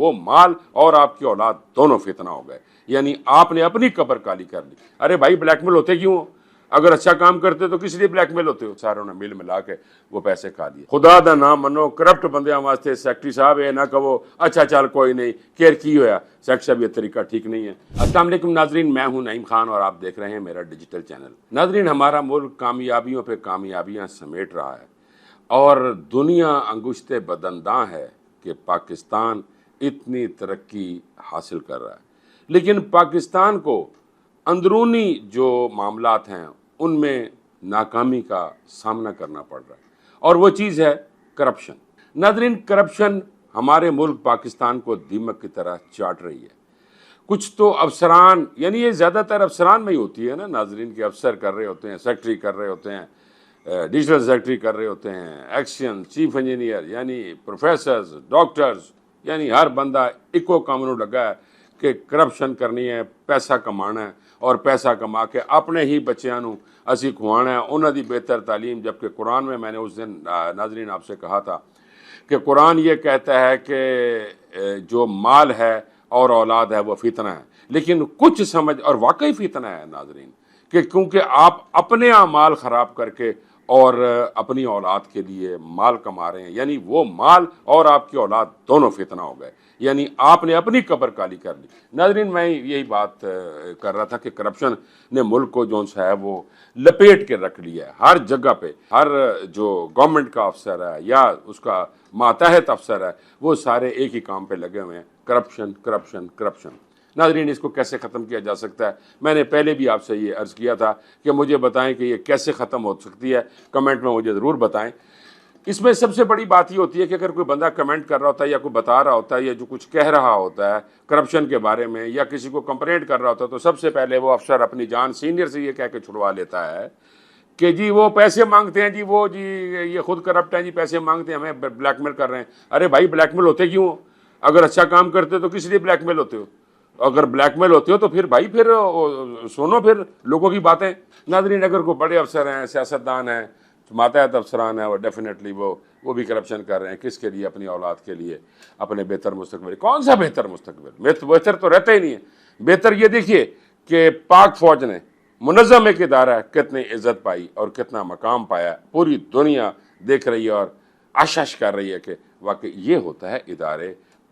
वो माल और आपकी औलाद दोनों फितना हो गए, यानी आपने अपनी कब्र काली कर ली। अरे भाई ब्लैकमेल होते क्यों हो? अगर अच्छा काम करते तो किस लिए ब्लैकमेल होते हो? सारों ने मिल मिला के वो पैसे खा लिए। खुदा दा ना मनो, करप्ट बंदियां वास्ते सेक्रेटरी साहब ये ना कहो अच्छा चल कोई नहीं केयर की होया, सेक्रेटरी साहब ये तरीका ठीक नहीं है। अस्सलाम वालेकुम नाजरीन, मैं हूं नईम खान और आप देख रहे हैं मेरा डिजिटल चैनल। नाजरीन, हमारा मुल्क कामयाबियों पे कामयाबियां समेट रहा है और दुनिया अंगुश्ते बदंदा है कि पाकिस्तान इतनी तरक्की हासिल कर रहा है, लेकिन पाकिस्तान को अंदरूनी जो मामलात हैं उनमें नाकामी का सामना करना पड़ रहा है और वो चीज़ है करप्शन। नाज़रीन, करप्शन हमारे मुल्क पाकिस्तान को दीमक की तरह चाट रही है। कुछ तो अफसरान, यानी ये ज़्यादातर अफसरान में ही होती है ना नाज़रीन, के अफसर कर रहे होते हैं, सेक्रेटरी कर रहे होते हैं, डिजिटल सेक्रेटरी कर रहे होते हैं, एक्शन चीफ इंजीनियर यानी प्रोफेसर्स, डॉक्टर्स, यानी हर बंदा इको कामनू लगा है कि करप्शन करनी है, पैसा कमाना है और पैसा कमा के अपने ही बच्चों को असी खुआना है, उन्होंने बेहतर तालीम। जबकि कुरान में मैंने उस दिन नाजरीन आपसे कहा था कि कुरान ये कहता है कि जो माल है और औलाद है वो फितना है, लेकिन कुछ समझ और वाकई फितना है नाजरीन, कि क्योंकि आप अपने अमाल ख़राब करके और अपनी औलाद के लिए माल कमा रहे हैं, यानी वो माल और आपकी औलाद दोनों फितना हो गए, यानी आपने अपनी कब्र काली कर ली। नाजरीन, मैं यही बात कर रहा था कि करप्शन ने मुल्क को जो है वो लपेट के रख लिया है। हर जगह पे हर जो गवर्नमेंट का अफसर है या उसका मातहत अफसर है वो सारे एक ही काम पे लगे हुए हैं, करप्शन करप्शन करप्शन। नाजरीन, इसको कैसे ख़त्म किया जा सकता है? मैंने पहले भी आपसे ये अर्ज़ किया था कि मुझे बताएं कि ये कैसे ख़त्म हो सकती है, कमेंट में मुझे ज़रूर बताएं। इसमें सबसे बड़ी बात ये होती है कि अगर कोई बंदा कमेंट कर रहा होता है या कोई बता रहा होता है या जो कुछ कह रहा होता है करप्शन के बारे में या किसी को कंप्लेंट कर रहा होता है, तो सबसे पहले वो अफसर अपनी जान सीनियर से ये कह के छुड़वा लेता है कि जी वो पैसे मांगते हैं, जी वो जी ये खुद करप्ट हैं, जी पैसे मांगते हैं, हमें ब्लैकमेल कर रहे हैं। अरे भाई ब्लैकमेल होते क्यों हो? अगर अच्छा काम करते तो किस लिए ब्लैकमेल होते हो? अगर ब्लैकमेल होते हो तो फिर भाई फिर सुनो फिर लोगों की बातें। नाजरीन, अगर कोई बड़े अफसर हैं, सियासतदान हैं, मातहत अफसरान हैं, और डेफिनेटली वो भी करप्शन कर रहे हैं, किसके लिए? अपनी औलाद के लिए, अपने बेहतर मुस्तकबिल। कौन सा बेहतर मुस्तकबिल? बेहतर तो रहता ही नहीं है। बेहतर ये देखिए कि पाक फौज ने मुनज़्ज़म एक इदारा कितनी इज्जत पाई और कितना मकाम पाया, पूरी दुनिया देख रही है और आशाश कर रही है कि वाकई ये होता है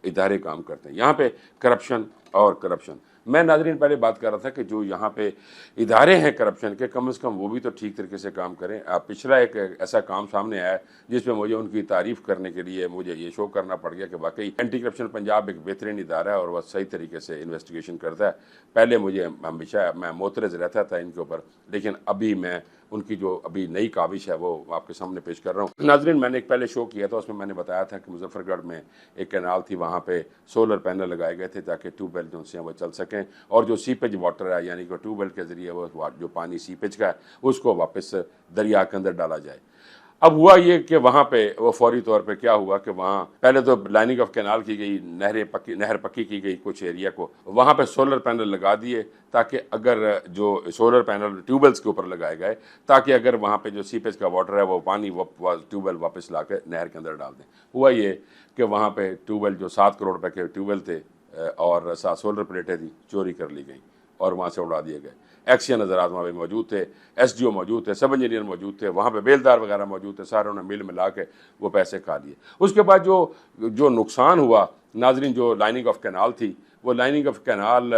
इदारे काम करते हैं। यहाँ पे करप्शन और करप्शन। मैं नाजरीन पहले बात कर रहा था कि जो यहाँ पे इदारे हैं करप्शन के, कम से कम वो भी तो ठीक तरीके से काम करें। पिछला एक ऐसा काम सामने आया जिसमें मुझे उनकी तारीफ़ करने के लिए मुझे ये शो करना पड़ गया कि वाकई एंटी करप्शन पंजाब एक बेहतरीन इदारा है और वह सही तरीके से इन्वेस्टिगेशन करता है। पहले मुझे हमेशा मैं मोतरज़ रहता था इनके ऊपर, लेकिन अभी मैं उनकी जो अभी नई काविश है वो आपके सामने पेश कर रहा हूँ। नाजरीन, मैंने एक पहले शो किया था, उसमें मैंने बताया था कि मुजफ्फरगढ़ में एक कैनाल थी, वहाँ पे सोलर पैनल लगाए गए थे ताकि ट्यूबवेल जो हैं वो चल सकें और जो सीपेज वाटर है यानी कि ट्यूबवेल के ज़रिए वो जो पानी सीपेज का है उसको वापस दरिया के अंदर डाला जाए। अब हुआ ये कि वहाँ पे वो फौरी तौर पे क्या हुआ कि वहाँ पहले तो लाइनिंग ऑफ कैनाल की गई, नहर पक्की की गई, कुछ एरिया को वहाँ पे सोलर पैनल लगा दिए ताकि अगर जो सोलर पैनल ट्यूबवेल्स के ऊपर लगाए गए ताकि अगर वहाँ पे जो सीपेज का वाटर है वो पानी ट्यूबवेल वापस ला के नहर के अंदर डाल दें। हुआ ये कि वहाँ पे ट्यूबवेल जो 7 करोड़ रुपए के ट्यूबवेल थे और 7 सोलर प्लेटें थी चोरी कर ली गई और वहाँ से उड़ा दिए गए। एक्शन हज़रात वहाँ पे मौजूद थे, SDO मौजूद थे, सब इंजीनियर मौजूद थे, वहाँ पे बेलदार वगैरह मौजूद थे, सारों ने मिल मिला के वो पैसे खा लिए। उसके बाद जो नुकसान हुआ नाजरीन, जो लाइनिंग ऑफ कैनाल थी वो लाइनिंग ऑफ कैनाल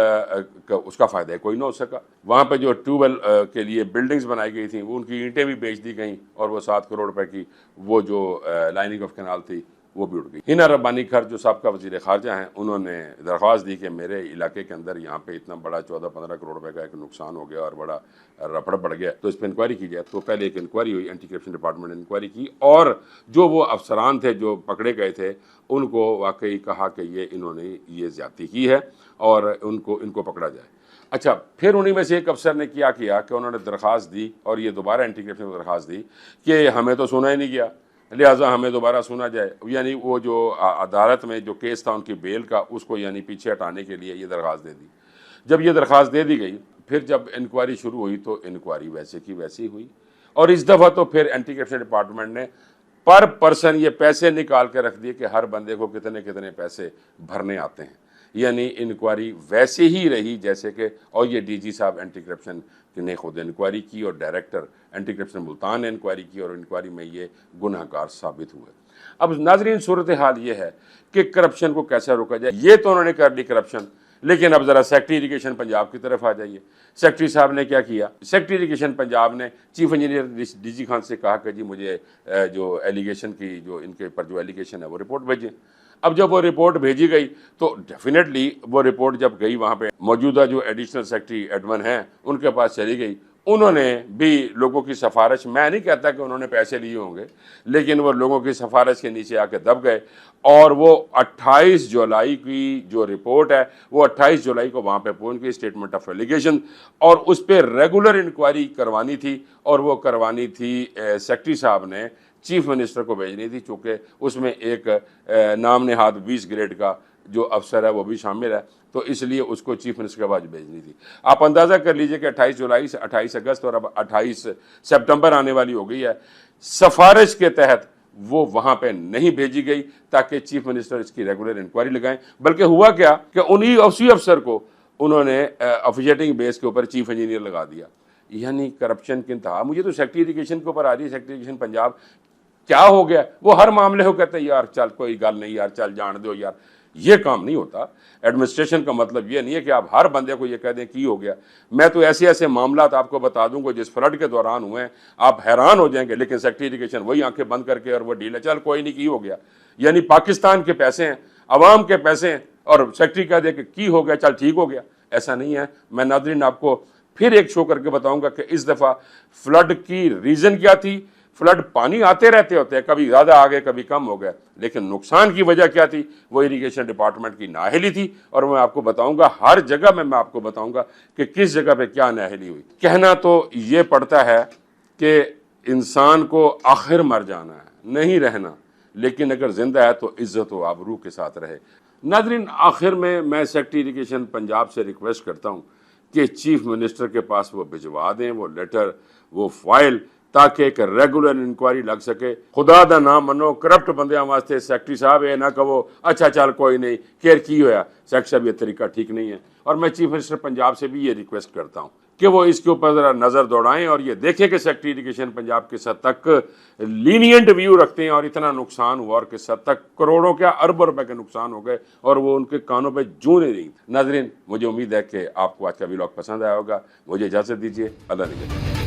उसका फ़ायदा कोई ना हो सका। वहाँ पे जो ट्यूबवेल के लिए बिल्डिंग्स बनाई गई थी वो उनकी ईंटें भी बेच दी गई और वो 7 करोड़ रुपए की वो जो लाइनिंग ऑफ कैनाल थी वो भी उड़ गई। हिना रब्बानी खर जो साबका वज़ीर ख़ारजा हैं, उन्होंने दरख्वास्त दी कि मेरे इलाके के अंदर यहाँ पे इतना बड़ा 14-15 करोड़ रुपए का एक नुकसान हो गया और बड़ा रफड़ बढ़ गया, तो इस पर इंक्वायरी की जाए। तो पहले एक इंक्वायरी हुई, एंटी करप्शन डिपार्टमेंट ने इंक्वायरी की और जो वो अफसरान थे जो पकड़े गए थे उनको वाकई कहा कि ये इन्होंने ये ज़्यादती की है और इनको पकड़ा जाए। अच्छा, फिर उन्हीं में से एक अफसर ने क्या किया कि उन्होंने दरख्वास्त दी और ये दोबारा एंटी करप्शन को दरख्वास्त दी कि हमें तो सुना ही नहीं गया, लिहाजा हमें दोबारा सुना जाए। यानी वो जो अदालत में जो केस था उनकी बेल का, उसको यानी पीछे हटाने के लिए ये दरख्वास्त दे दी। जब ये दरख्वास्त दे दी गई, फिर जब इंक्वायरी शुरू हुई तो इंक्वायरी वैसे की वैसी हुई और इस दफ़ा तो फिर एंटी करप्शन डिपार्टमेंट ने पर पर्सन ये पैसे निकाल के रख दिए कि हर बंदे को कितने कितने पैसे भरने आते हैं। यानी इंक्वायरी वैसे ही रही जैसे कि, और ये डीजी साहब एंटी करप्शन ने खुद इंक्वायरी की और डायरेक्टर एंटी करप्शन मुल्तान ने इंक्वायरी की और इंक्वायरी में ये गुनाहगार साबित हुए। अब नाजरीन सूरत हाल ये है कि करप्शन को कैसे रोका जाए। ये तो उन्होंने कर ली करप्शन, लेकिन अब ज़रा सेक्रेटरी इरिगेशन पंजाब की तरफ आ जाइए। सेक्रेटरी साहब ने क्या किया? सेक्रेटरी इरिगेशन पंजाब ने चीफ इंजीनियर डीजी खान से कहा कि जी मुझे जो एलिगेशन की, जो इनके ऊपर जो एलिगेशन है वो रिपोर्ट भेजें। अब जब वो रिपोर्ट भेजी गई तो डेफिनेटली वो रिपोर्ट जब गई वहाँ पे मौजूदा जो एडिशनल सेक्रेटरी एडमन हैं उनके पास चली गई, उन्होंने भी लोगों की सिफारिश, मैं नहीं कहता कि उन्होंने पैसे लिए होंगे, लेकिन वो लोगों की सिफारिश के नीचे आके दब गए और वो 28 जुलाई की जो रिपोर्ट है वो 28 जुलाई को वहाँ पे पहुँच गई, स्टेटमेंट ऑफ एलिगेशन, और उस पर रेगुलर इंक्वायरी करवानी थी और वो करवानी थी सेक्रेटरी साहब ने चीफ मिनिस्टर को भेजनी थी, चूँकि उसमें एक नाम नेहाद 20 ग्रेड का जो अफसर है वो भी शामिल है, तो इसलिए उसको चीफ मिनिस्टर के पास भेजनी थी। आप अंदाज़ा कर लीजिए कि 28 जुलाई से 28 अगस्त और अब 28 सितंबर आने वाली हो गई है। सिफारिश के तहत वो वहाँ पे नहीं भेजी गई ताकि चीफ मिनिस्टर इसकी रेगुलर इंक्वायरी लगाएं, बल्कि हुआ क्या कि उसी अफसर को उन्होंने ऑफिशिएटिंग बेस के ऊपर चीफ इंजीनियर लगा दिया। यानी करप्शन की इंतहा। मुझे तो सेक्रेटरी इरिगेशन के ऊपर आ रही है, सेक्रेटरी इरिगेशन पंजाब क्या हो गया, वो हर मामले को कहते हैं यार चल कोई गल नहीं यार, चल जान दो यार। ये काम नहीं होता। एडमिनिस्ट्रेशन का मतलब ये नहीं है कि आप हर बंदे को ये कह दें की हो गया। मैं तो ऐसे ऐसे मामला आपको बता दूंगा जिस फ्लड के दौरान हुए हैं, आप हैरान हो जाएंगे, लेकिन सेक्रेटरी इरिगेशन वही आंखें बंद करके और वो डील है, चल कोई नहीं की हो गया। यानी पाकिस्तान के पैसे हैं, अवाम के पैसे हैं, और सेक्रेटरी कह दे कि की हो गया, चल ठीक हो गया। ऐसा नहीं है। मैं नाज़रीन आपको फिर एक शो करके बताऊंगा कि इस दफ़ा फ्लड की रीज़न क्या थी। फ्लड पानी आते रहते होते हैं, कभी ज़्यादा आ गए कभी कम हो गए, लेकिन नुकसान की वजह क्या थी? वो इरिगेशन डिपार्टमेंट की नाअहली थी। और मैं आपको बताऊंगा हर जगह में, मैं आपको बताऊंगा कि किस जगह पे क्या नाअहली हुई। कहना तो ये पड़ता है कि इंसान को आखिर मर जाना है, नहीं रहना, लेकिन अगर जिंदा है तो इज्जत व आबरू के साथ रहे। नाज़रीन आखिर में मैं सेक्रेटरी इरिगेशन पंजाब से रिक्वेस्ट करता हूँ कि चीफ मिनिस्टर के पास वो भिजवा दें वो लेटर, वो फाइल, ताकि एक रेगुलर इंक्वायरी लग सके। खुदा दा नाम मनो, करप्ट बंदियां वास्ते सेक्रेटरी साहब ये ना कहो अच्छा चल कोई नहीं केयर की होया। सेक्रेटरी साहब ये तरीका ठीक नहीं है। और मैं चीफ मिनिस्टर पंजाब से भी ये रिक्वेस्ट करता हूँ कि वो इसके ऊपर ज़रा नज़र दौड़ाएं और ये देखें कि सेक्रेटरी इरिगेशन पंजाब किस हद तक लीनियंट व्यू रखते हैं और इतना नुकसान हुआ और किस हद तक करोड़ों क्या अरबों रुपए के नुकसान हो गए और वो उनके कानों पे जूं नहीं रही। नाज़रीन मुझे उम्मीद है कि आपको आज का व्लॉग पसंद आया होगा। मुझे इजाज़त दीजिए। अल्लाह निगहबान।